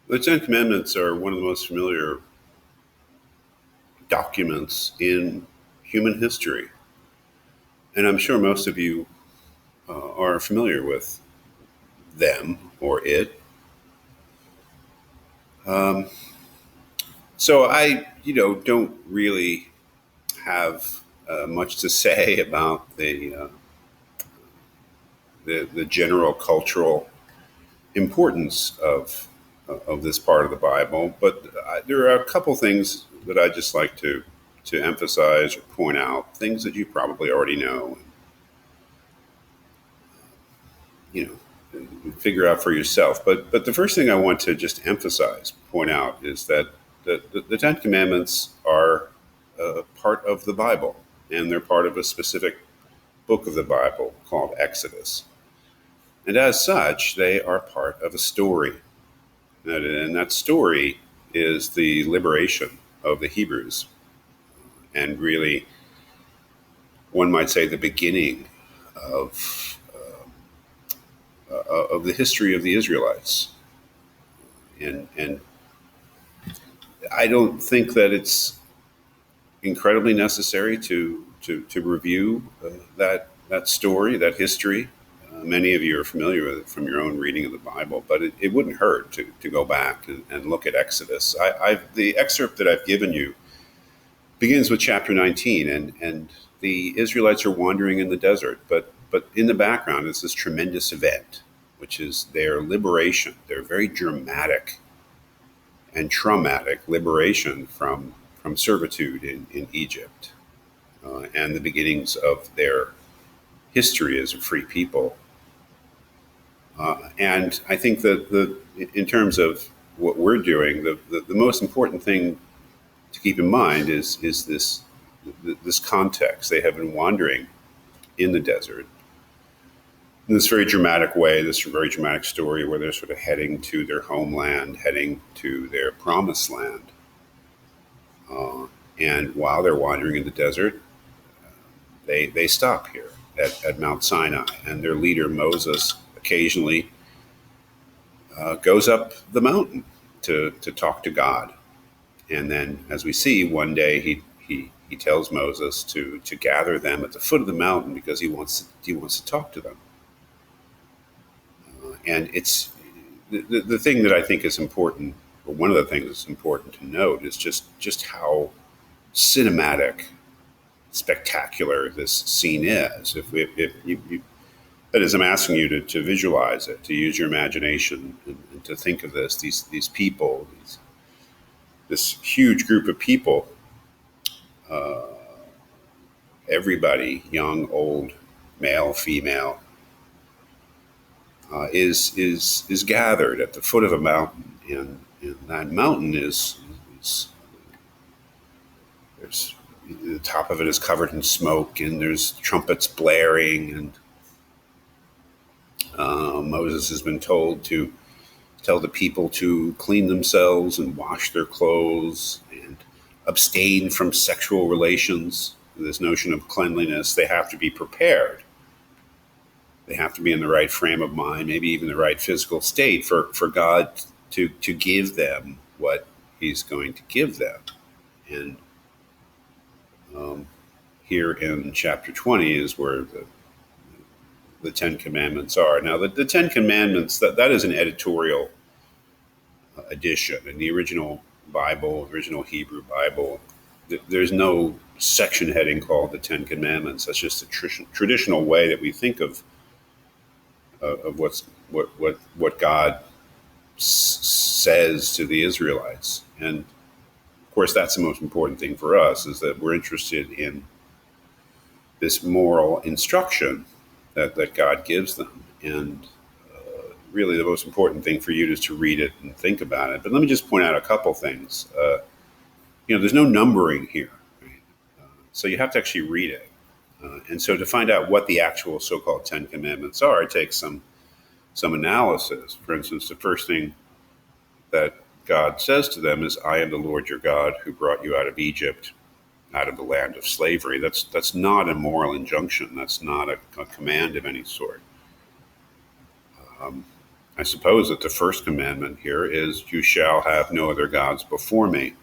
The Ten Commandments are one of the most familiar documents in human history, and I'm sure most of you are familiar with them or it. Um, so I don't really have much to say about the general cultural importance of this part of the Bible, but there are a couple things that I just like to emphasize or point out, things that you probably already know, you figure out for yourself. But the first thing I want to just emphasize, point out, is that the Ten Commandments are part of the Bible, and they're part of a specific book of the Bible called Exodus. And as such, they are part of a story. And that story is the liberation of the Hebrews, and really, one might say, the beginning of of the history of the Israelites. And I don't think that it's incredibly necessary to review that story, that history. Many of you are familiar with it from your own reading of the Bible, but it wouldn't hurt to go back and look at Exodus. The excerpt that I've given you begins with chapter 19, and the Israelites are wandering in the desert, but in the background is this tremendous event, which is their liberation, their very dramatic and traumatic liberation from servitude in Egypt, and the beginnings of their history as a free people. And I think that in terms of what we're doing, the most important thing to keep in mind is this context. They have been wandering in the desert in this very dramatic way, this very dramatic story where they're sort of heading to their homeland, heading to their promised land. And while they're wandering in the desert, they stop here at Mount Sinai, and their leader Moses occasionally goes up the mountain to talk to God. And then, as we see, one day he tells Moses to gather them at the foot of the mountain because he wants to talk to them. And it's the thing that I think is important, or one of the things that's important to note, is just how cinematic, spectacular this scene is. If you that is, I'm asking you to visualize it, to use your imagination, and to think of these people, this huge group of people, uh, everybody, young, old, male, female, is gathered at the foot of a mountain, and that mountain is there's the top of it is covered in smoke, and there's trumpets blaring, and Moses has been told to tell the people to clean themselves and wash their clothes and abstain from sexual relations. This notion of cleanliness, they have to be prepared. They have to be in the right frame of mind, maybe even the right physical state for God to give them what he's going to give them. And here in chapter 20 is where the Ten Commandments are. Now, the Ten Commandments, that is an editorial edition. In the original Bible, original Hebrew Bible, there's no section heading called the Ten Commandments. That's just a traditional way that we think of what God says to the Israelites. And of course, that's the most important thing for us, is that we're interested in this moral instruction that God gives them. And really, the most important thing for you is to read it and think about it. But let me just point out a couple things. There's no numbering here, right? So you have to actually read it. And so to find out what the actual so-called Ten Commandments are, it takes some analysis. For instance, the first thing that God says to them is, "I am the Lord your God who brought you out of Egypt, out of the land of slavery." That's not a moral injunction. That's not a command of any sort. I suppose that the first commandment here is, "You shall have no other gods before me,"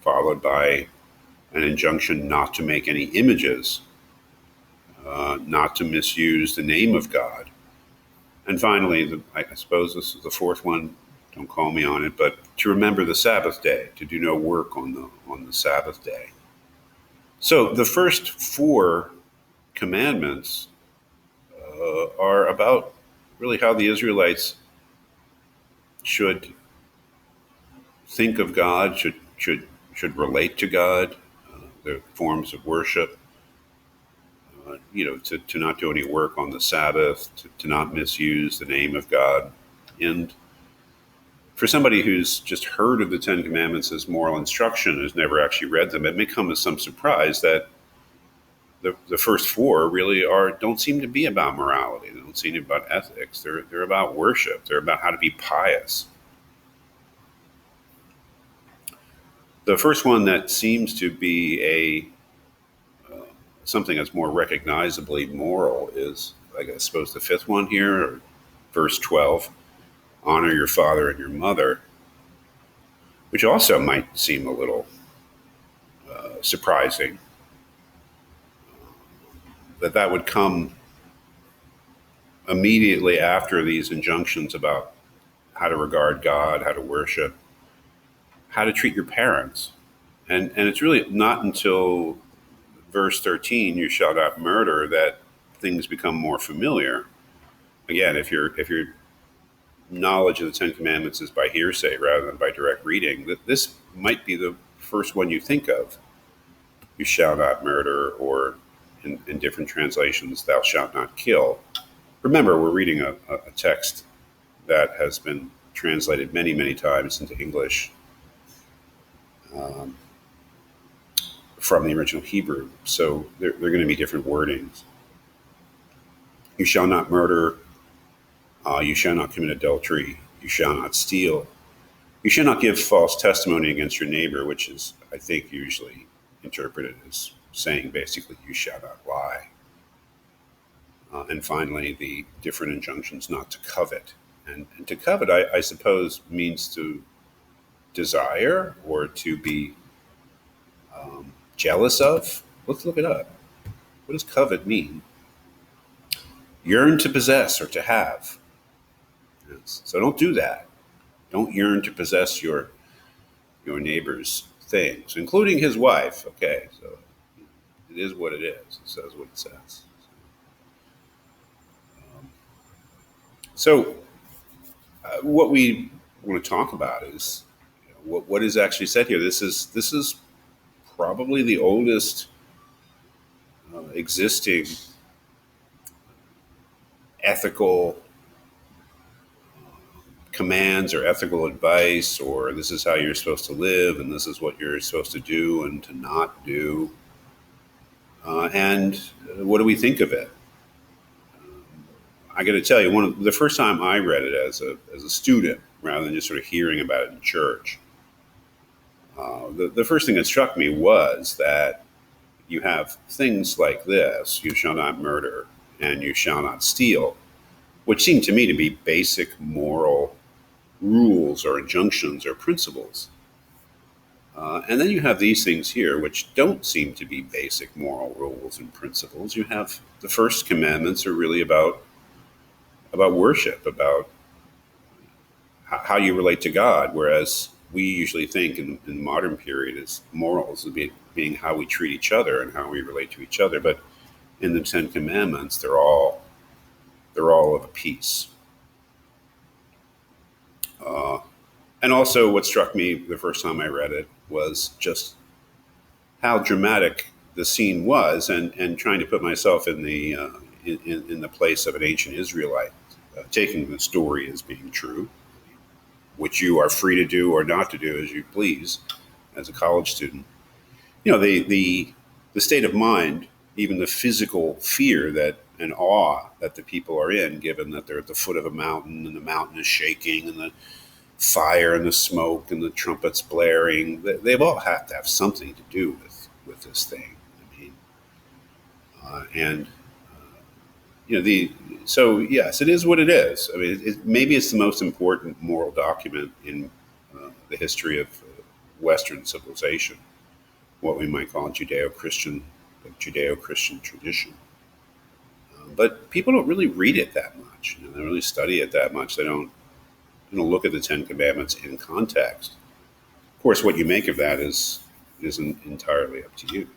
followed by an injunction not to make any images, not to misuse the name of God. And finally, I suppose this is the fourth one, don't call me on it, but to remember the Sabbath day, to do no work on the Sabbath day. So the first four commandments are about really how the Israelites should think of God, should relate to God, their forms of worship, to not do any work on the Sabbath, to not misuse the name of God. And for somebody who's just heard of the Ten Commandments as moral instruction, has never actually read them, it may come as some surprise that the first four really don't seem to be about morality. They don't seem to be about ethics. They're about worship. They're about how to be pious. The first one that seems to be something that's more recognizably moral is, I suppose, the fifth one here, verse 12, honor your father and your mother, which also might seem a little surprising that would come immediately after these injunctions about how to regard God, how to worship, how to treat your parents. And it's really not until verse 13, "You shall not murder," that things become more familiar. Again, if your knowledge of the Ten Commandments is by hearsay rather than by direct reading, this might be the first one you think of. "You shall not murder," or in different translations, "Thou shalt not kill." Remember, we're reading a text that has been translated many, many times into English from the original Hebrew. So they're going to be different wordings. "You shall not murder. You shall not commit adultery. You shall not steal. You shall not give false testimony against your neighbor," which is, I think, usually interpreted as saying basically, "You shall not lie." And finally, the different injunctions not to covet. And to covet, I suppose, means to desire or to be jealous of. Let's look it up. What does covet mean? Yearn to possess or to have. Yes. So don't do that. Don't yearn to possess your neighbor's things, including his wife. Okay, so it is what it is. It says what it says. So what we want to talk about is what is actually said here. This is probably the oldest existing ethical commands or ethical advice, or this is how you're supposed to live, and this is what you're supposed to do and to not do. And what do we think of it? I got to tell you, the first time I read it as a student, rather than just sort of hearing about it in church, the first thing that struck me was that you have things like this: "You shall not murder," and "You shall not steal," which seemed to me to be basic moral rules or injunctions or principles. And then you have these things here, which don't seem to be basic moral rules and principles. You have the first commandments are really about worship, about how you relate to God, whereas we usually think in the modern period as morals as being how we treat each other and how we relate to each other. But in the Ten Commandments, they're all of a piece. And also, what struck me the first time I read it was just how dramatic the scene was, and trying to put myself in the place of an ancient Israelite, taking the story as being true, which you are free to do or not to do as you please as a college student. The state of mind, even the physical fear and awe that the people are in, given that they're at the foot of a mountain and the mountain is shaking and the fire and the smoke and the trumpets blaring, they all have to have something to do with this thing. I mean, and the so yes, it is what it is. I mean, maybe it's the most important moral document in the history of Western civilization, what we might call Judeo-Christian tradition. But people don't really read it that much. They don't really study it that much. They don't look at the Ten Commandments in context. Of course, what you make of that is entirely up to you.